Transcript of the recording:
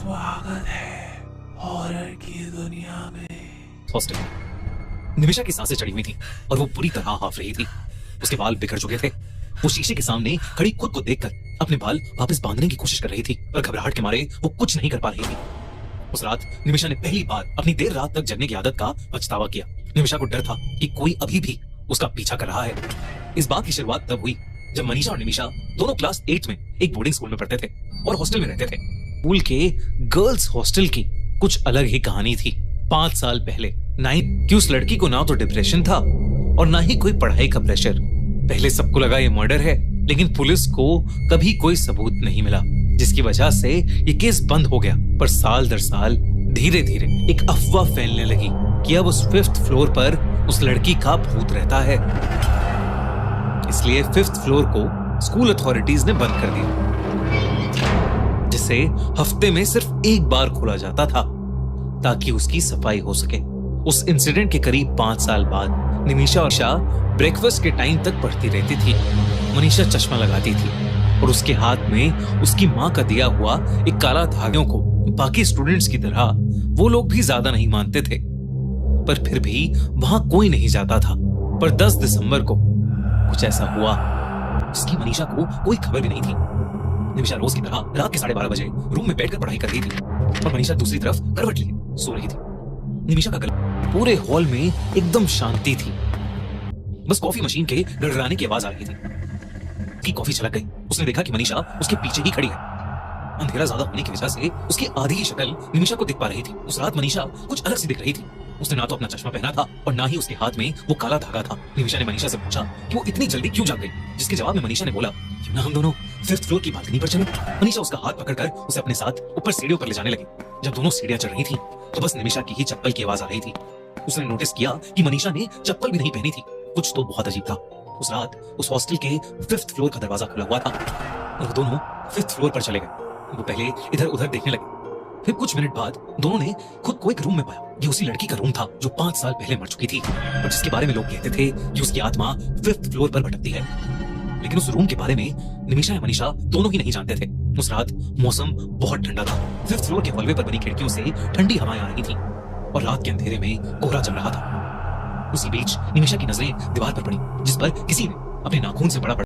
स्वागत है हॉरर की दुनिया में। हॉस्टल। निमिषा की सांसें चढ़ी हुई थी और वो बुरी तरह हाफ रही थी। उसके बाल बिखर चुके थे। वो शीशे के सामने खड़ी खुद को देखकर अपने बाल वापस बांधने की कोशिश कर रही थी, पर घबराहट के मारे वो कुछ नहीं कर पा रही थी। उस रात निमिषा ने पहली बार अपनी देर रात तक जगने की आदत का पछतावा किया। निमिषा को डर था कि कोई अभी भी उसका पीछा कर रहा है। इस बात की शुरुआत तब हुई जब मनीषा और निमिषा दोनों क्लास 8 में एक बोर्डिंग स्कूल में पढ़ते थे और हॉस्टल में रहते थे। स्कूल के गर्ल्स हॉस्टल की कुछ अलग ही कहानी थी। 5 साल पहले 9 की उस लड़की को ना तो डिप्रेशन था और ना ही कोई पढ़ाई का प्रेशर। पहले सबको लगा ये मर्डर है, लेकिन पुलिस को कभी कोई सबूत नहीं मिला, जिसकी वजह से ये केस बंद हो गया। पर साल दर साल धीरे धीरे एक अफवाह फैलने लगी कि अब उस 5th फ्लोर पर उस लड़की का भूत रहता है। इसलिए 5th फ्लोर को स्कूल अथॉरिटीज ने बंद कर दिया, जिसे हफ्ते में सिर्फ एक बार खोला जाता था ताकि उसकी सफाई हो सके। उस इंसिडेंट के करीब 5 साल बाद निमिषा और शाह ब्रेकफास्ट के टाइम तक पढ़ती रहती थी। मनीषा चश्मा लगाती थी और उसके हाथ में उसकी माँ का दिया हुआ एक काला धागों को बाकी स्टूडेंट्स की तरह वो लोग भी ज्यादा नहीं मानते थे, पर फिर भी वहां कोई नहीं जाता था। पर 10 दिसंबर को कुछ ऐसा हुआ जिसकी मनीषा को कोई खबर भी नहीं थी। निमिषा रोज की तरह रात के 12:30 बजे रूम में बैठकर पढ़ाई कर रही थी और मनीषा दूसरी तरफ करवट लिए सो रही थी। निमिषा का गला। पूरे हॉल में एकदम शांति थी, बस कॉफी मशीन के गड़गड़ाने की आवाज आ रही थी कि कॉफी छलक गई। उसने देखा कि मनीषा उसके पीछे ही खड़ी है। अंधेरा ज्यादा होने की वजह से उसकी आधी ही शक्ल निमिषा को दिख पा रही थी। उस रात मनीषा कुछ अलग सी दिख रही थी। उसने ना तो अपना चश्मा पहना था और ना ही उसके हाथ में वो काला धागा था। निमिषा ने मनीषा से पूछा कि वो इतनी जल्दी क्यों जाग गई, जिसके जवाब में मनीषा ने बोला, क्यों ना हम दोनों 5th फ्लोर की बालकनी पर चलें। मनीषा उसका हाथ पकड़कर उसे अपने साथ ऊपर सीढ़ियों पर ले जाने लगी। जब दोनों सीढ़ियां चढ़ रही थी तो बस निमिषा की ही चप्पल की आवाज आ रही थी। उसने नोटिस किया कि मनीषा ने चप्पल भी नहीं पहनी थी। कुछ तो बहुत अजीब था। उस रात उस हॉस्टल के 5th फ्लोर का दरवाजा खुला हुआ था और वो दोनों 5th फ्लोर पर चले गए। वो पहले इधर उधर देखने लगे, फिर कुछ मिनट बाद दोनों ने खुद को एक रूम में पाया। ये उसी लड़की का रूम था जो 5 साल पहले मर चुकी थी और जिसके बारे में लोग कहते थे कि उसकी आत्मा 5th फ्लोर पर भटकती है। लेकिन उस रूम के बारे में निमिषा या मनीषा दोनों ही नहीं जानते थे। उस रात मौसम बहुत ठंडा था। 5th फ्लोर के हॉलवे पर बनी खिड़कियों से ठंडी हवाएं आ रही थी और रात के अंधेरे में कोहरा जम रहा था। उसी बीच निमिषा की नजरें दीवार पर पड़ी, जिस पर किसी ने अपने नाखून से बड़ा